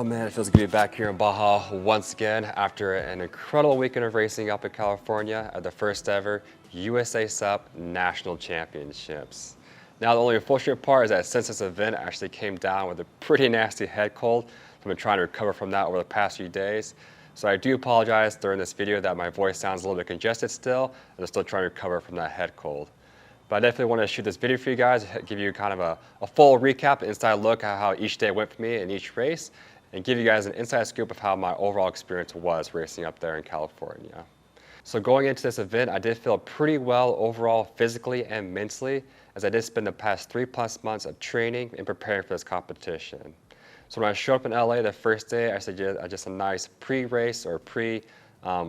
Oh man, it feels good to be back here in Baja once again after an incredible weekend of racing up in California at the first ever USA SUP National Championships. Now the only unfortunate part is that since this event actually came down with a pretty nasty head cold, I've been trying to recover from that over the past few days. So I do apologize during this video that my voice sounds a little bit congested still, and I'm still trying to recover from that head cold. But I definitely want to shoot this video for you guys, give you kind of a full recap, an inside look at how each day went for me in each race, and give you guys an inside scoop of how my overall experience was racing up there in California. So going into this event, I did feel pretty well overall physically and mentally, as I did spend the past 3+ months of training and preparing for this competition. So when I showed up in LA the first day, I did just a nice pre-race or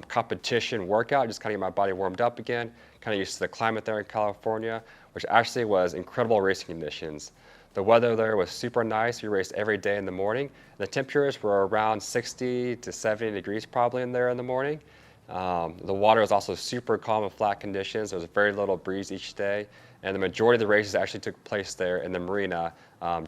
competition workout, just kind of get my body warmed up again, kind of used to the climate there in California, which actually was incredible racing conditions. The weather there was super nice. We raced every day in the morning. The temperatures were around 60 to 70 degrees probably in there in the morning. The water was also super calm and flat conditions. There was very little breeze each day. And the majority of the races actually took place there in the marina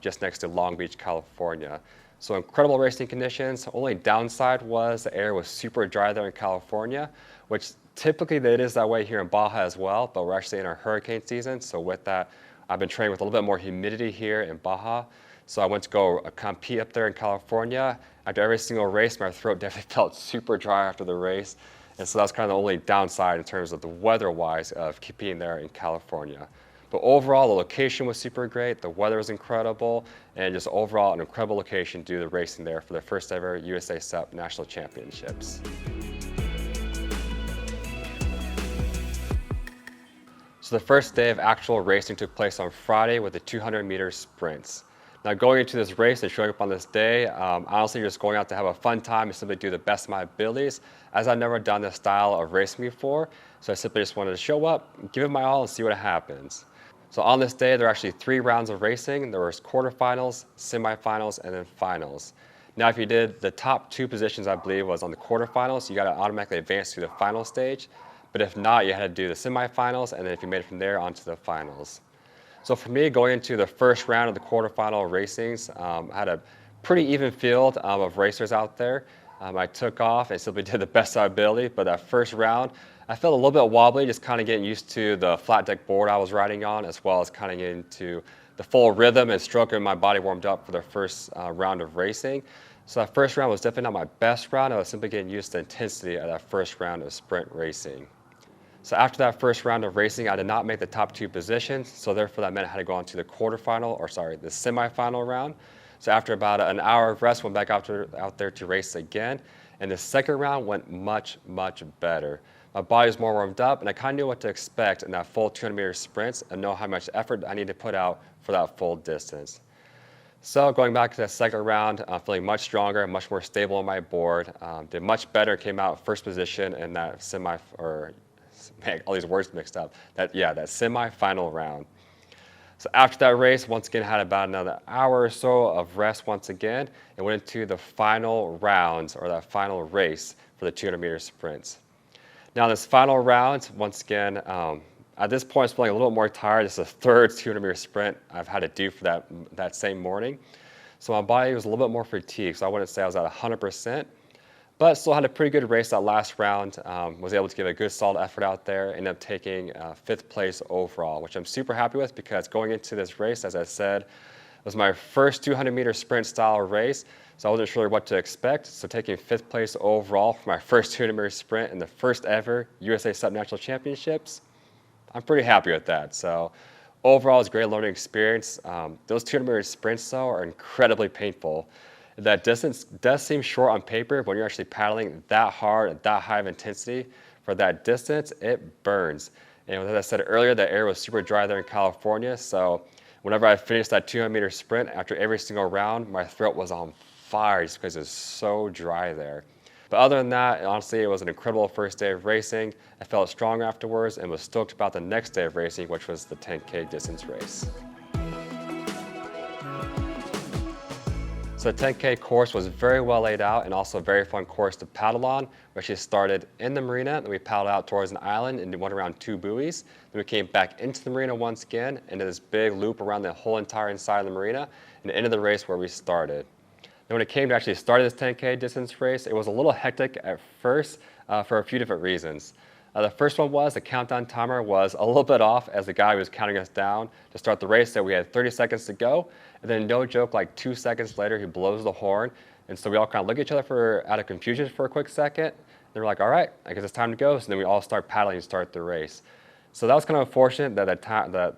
just next to Long Beach, California. So incredible racing conditions. Only downside was the air was super dry there in California, which typically it is that way here in Baja as well, but we're actually in our hurricane season. So with that, I've been training with a little bit more humidity here in Baja. So I went to go compete up there in California. After every single race, my throat definitely felt super dry after the race. And so that's kind of the only downside in terms of the weather-wise of competing there in California. But overall, the location was super great, the weather was incredible, and just overall an incredible location to do the racing there for the first ever USA SUP National Championships. So the first day of actual racing took place on Friday with the 200-meter sprints. Now going into this race and showing up on this day, honestly just going out to have a fun time and simply do the best of my abilities, as I've never done this style of racing before. So I simply just wanted to show up, give it my all, and see what happens. So on this day, there are actually 3 rounds of racing. There was quarterfinals, semifinals, and then finals. Now if you did the top 2 positions, I believe, was on the quarterfinals, you got to automatically advance to the final stage. But if not, you had to do the semifinals, and then if you made it from there, onto the finals. So for me, going into the first round of the quarterfinal racings, I had a pretty even field of racers out there. I took off and simply did the best of my ability, but that first round, I felt a little bit wobbly, just kind of getting used to the flat deck board I was riding on, as well as kind of getting into the full rhythm and stroke and my body warmed up for the first round of racing. So that first round was definitely not my best round. I was simply getting used to the intensity of that first round of sprint racing. So after that first round of racing, I did not make the top 2 positions. So therefore that meant I had to go on to the the semifinal round. So after about an hour of rest, went back out there to race again. And the second round went much, much better. My body was more warmed up, and I kind of knew what to expect in that full 200-meter sprints and know how much effort I need to put out for that full distance. So going back to the second round, I'm feeling much stronger, much more stable on my board. Did much better, came out first position in that all these words mixed up. That semi-final round. So after that race, once again, had about another hour or so of rest once again, and went into the final rounds, or that final race for the 200-meter sprints. Now this final round, once again, at this point, I was feeling a little more tired. This is the third 200-meter sprint I've had to do for that same morning. So my body was a little bit more fatigued, so I wouldn't say I was at 100%. But still had a pretty good race that last round, was able to give a good solid effort out there, ended up taking 5th place overall, which I'm super happy with because going into this race, as I said, was my first 200-meter sprint style race, so I wasn't sure what to expect. So taking 5th place overall for my first 200-meter sprint in the first ever USA SUP National Championships, I'm pretty happy with that. So overall, it's a great learning experience. Those 200-meter sprints, though, are incredibly painful. That distance does seem short on paper, but when you're actually paddling that hard at that high of intensity for that distance, it burns. And as I said earlier, the air was super dry there in California, so whenever I finished that 200-meter sprint, after every single round, my throat was on fire just because it was so dry there. But other than that, honestly, it was an incredible first day of racing. I felt strong afterwards and was stoked about the next day of racing, which was the 10K distance race. So the 10K course was very well laid out and also a very fun course to paddle on. We actually started in the marina, then we paddled out towards an island and went around 2 buoys. Then we came back into the marina once again, into this big loop around the whole entire inside of the marina, and ended the race where we started. And when it came to actually starting this 10K distance race, it was a little hectic at first for a few different reasons. The first one was the countdown timer was a little bit off as the guy was counting us down to start the race. So we had 30 seconds to go. And then no joke, like 2 seconds later, he blows the horn. And so we all kind of look at each other out of confusion for a quick second. They were like, all right, I guess it's time to go. So then we all start paddling and start the race. So that was kind of unfortunate that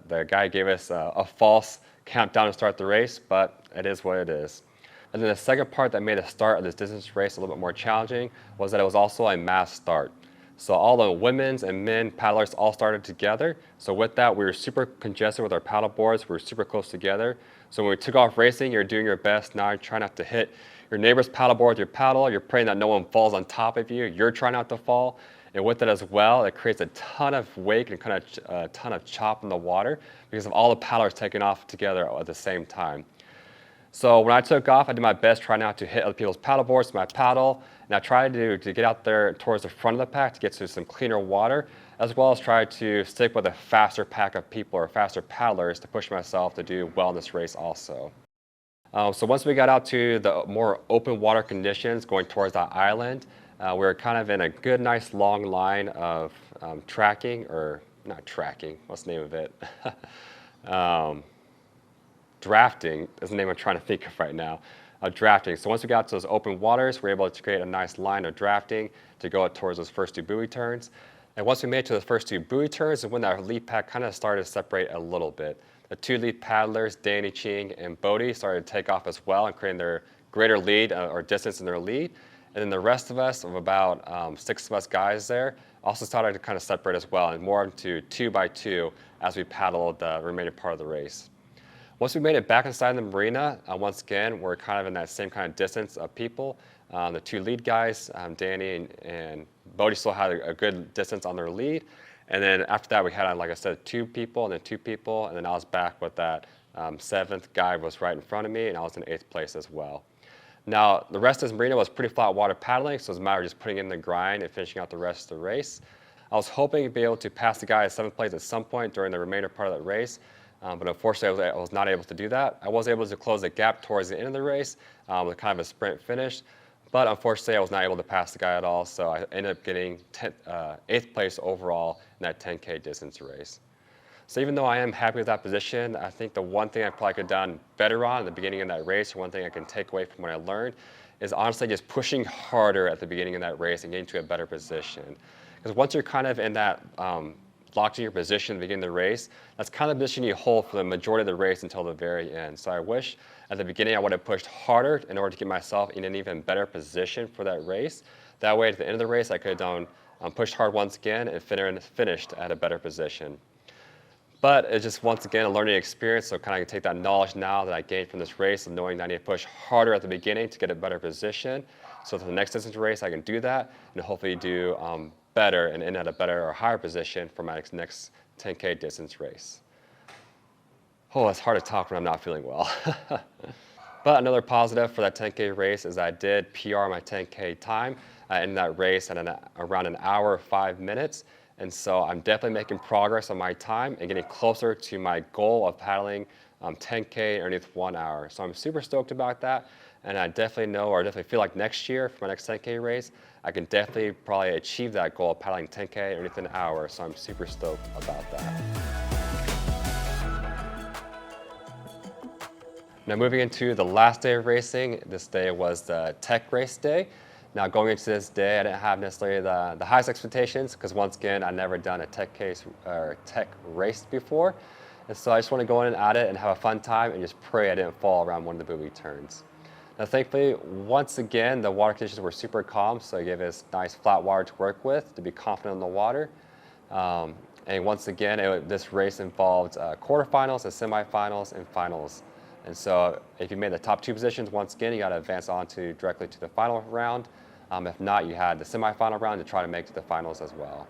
the guy gave us a false countdown to start the race, but it is what it is. And then the second part that made the start of this distance race a little bit more challenging was that it was also a mass start. So all the women's and men paddlers all started together. So with that, we were super congested with our paddle boards. We were super close together. So when we took off racing, you're doing your best. Now you're trying not to hit your neighbor's paddle board with your paddle. You're praying that no one falls on top of you. You're trying not to fall. And with it as well, it creates a ton of wake and kind of a ton of chop in the water because of all the paddlers taking off together at the same time. So when I took off, I did my best trying not to hit other people's paddle boards with my paddle. And I tried to get out there towards the front of the pack to get to some cleaner water, as well as try to stick with a faster pack of people or faster paddlers to push myself to do well in this race also. So once we got out to the more open water conditions going towards that island, we were kind of in a good, nice long line of tracking, or not tracking, what's the name of it? Drafting is the name I'm trying to think of right now. Drafting. So once we got to those open waters, we were able to create a nice line of drafting to go towards those first 2 buoy turns. And once we made it to the first 2 buoy turns, is when our lead pack kind of started to separate a little bit. The 2 lead paddlers, Danny Ching and Bodie, started to take off as well and creating their greater lead or distance in their lead. And then the rest of us, of about 6 of us guys there, also started to kind of separate as well and more into 2 by 2 as we paddled the remaining part of the race. Once we made it back inside the marina, once again, we're kind of in that same kind of distance of people. The 2 lead guys, Danny and Bodie, still had a good distance on their lead. And then after that, we had, like I said, 2 people and then 2 people. And then I was back with that 7th guy was right in front of me, and I was in 8th place as well. Now, the rest of this marina was pretty flat water paddling, so it was a matter of just putting in the grind and finishing out the rest of the race. I was hoping to be able to pass the guy at 7th place at some point during the remainder part of that race. But unfortunately, I was not able to do that. I was able to close the gap towards the end of the race with kind of a sprint finish. But unfortunately, I was not able to pass the guy at all. So I ended up getting 8th place overall in that 10K distance race. So even though I am happy with that position, I think the one thing I probably could have done better on at the beginning of that race, or one thing I can take away from what I learned, is honestly just pushing harder at the beginning of that race and getting to a better position. Because once you're kind of in that locked in your position at the beginning of the race, that's kind of the position you hold for the majority of the race until the very end. So I wish at the beginning I would have pushed harder in order to get myself in an even better position for that race. That way at the end of the race I could have done pushed hard once again and finished at a better position. But it's just once again a learning experience, so kind of take that knowledge now that I gained from this race of knowing that I need to push harder at the beginning to get a better position. So for the next distance race I can do that and hopefully do better and end at a better or higher position for my next 10K distance race. Oh, it's hard to talk when I'm not feeling well. But another positive for that 10K race is I did PR my 10K time in that race at around an hour, 5 minutes. And so I'm definitely making progress on my time and getting closer to my goal of paddling 10K underneath 1 hour. So I'm super stoked about that. And I definitely know, or definitely feel like next year for my next 10K race, I can definitely probably achieve that goal of paddling 10K underneath an hour. So I'm super stoked about that. Now moving into the last day of racing, this day was the tech race day. Now going into this day, I didn't have necessarily the highest expectations because once again, I'd never done a tech race before. And so I just want to go in at it and have a fun time and just pray I didn't fall around one of the buoy turns. Now thankfully, once again, the water conditions were super calm, so it gave us nice flat water to work with to be confident in the water. And once again, this race involved quarterfinals and semifinals and finals. And so if you made the top 2 positions, once again, you got to advance on directly to the final round. If not, you had the semifinal round to try to make it to the finals as well.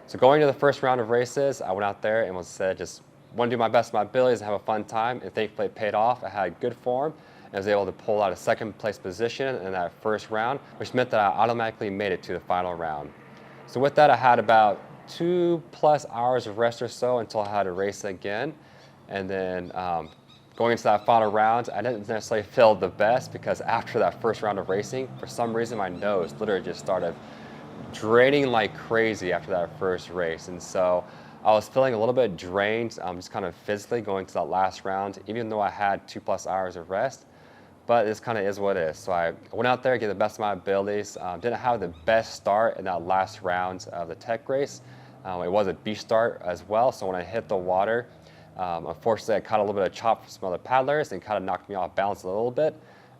So going to the first round of races, I went out there and just want to do my best of my abilities and have a fun time. And thankfully it paid off. I had good form and was able to pull out a 2nd place position in that first round, which meant that I automatically made it to the final round. So with that, I had about 2+ hours of rest or so until I had to race again. And then Going into that final round, I didn't necessarily feel the best because after that first round of racing, for some reason my nose literally just started draining like crazy after that first race. And so I was feeling a little bit drained, just kind of physically going to that last round, even though I had 2+ hours of rest. But this kind of is what it is. So I went out there, gave the best of my abilities. Didn't have the best start in that last round of the tech race. It was a beach start as well. So when I hit the water, unfortunately, I caught a little bit of chop from some other paddlers and kind of knocked me off balance a little bit.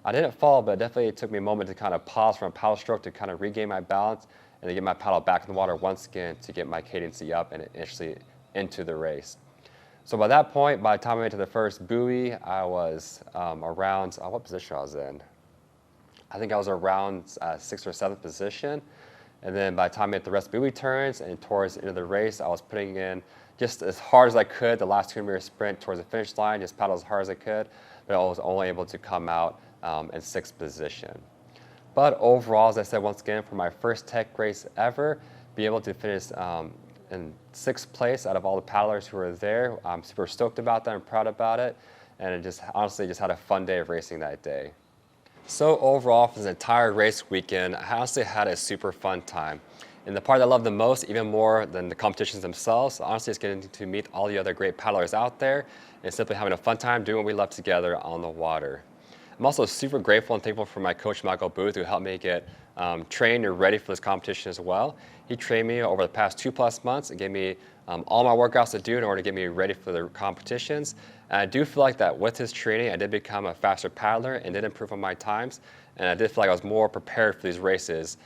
I didn't fall, but definitely it took me a moment to kind of pause from a paddle stroke to kind of regain my balance and then get my paddle back in the water once again to get my cadency up and initially into the race. So by that point, by the time I made to the first buoy, I was around, what position I was in? I think I was around 6th or 7th position. And then by the time I made the rest buoy turns and towards the end of the race, I was putting in just as hard as I could the last 200-meter sprint towards the finish line, just paddle as hard as I could, but I was only able to come out in 6th position. But overall, as I said once again, for my first tech race ever, be able to finish in 6th place out of all the paddlers who were there. I'm super stoked about that. I'm proud about it. And it just honestly just had a fun day of racing that day. So overall, for this entire race weekend, I honestly had a super fun time. And the part that I love the most, even more than the competitions themselves, honestly is getting to meet all the other great paddlers out there and simply having a fun time doing what we love together on the water. I'm also super grateful and thankful for my coach, Michael Booth, who helped me get trained and ready for this competition as well. He trained me over the past 2+ months and gave me all my workouts to do in order to get me ready for the competitions. And I do feel like that with his training, I did become a faster paddler and did improve on my times. And I did feel like I was more prepared for these races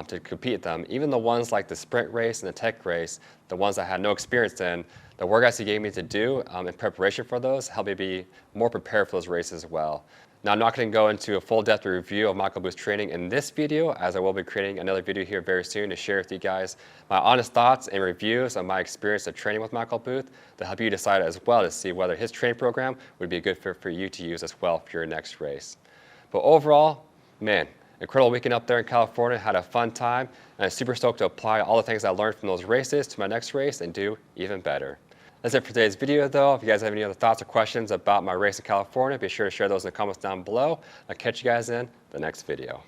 to compete at them. Even the ones like the sprint race and the tech race, the ones I had no experience in, the workouts he gave me to do in preparation for those helped me be more prepared for those races as well. Now, I'm not going to go into a full depth review of Michael Booth's training in this video, as I will be creating another video here very soon to share with you guys my honest thoughts and reviews of my experience of training with Michael Booth to help you decide as well to see whether his training program would be a good fit for you to use as well for your next race. But overall, man, incredible weekend up there in California, had a fun time, and I'm super stoked to apply all the things I learned from those races to my next race and do even better. That's it for today's video though. If you guys have any other thoughts or questions about my race in California, be sure to share those in the comments down below. I'll catch you guys in the next video.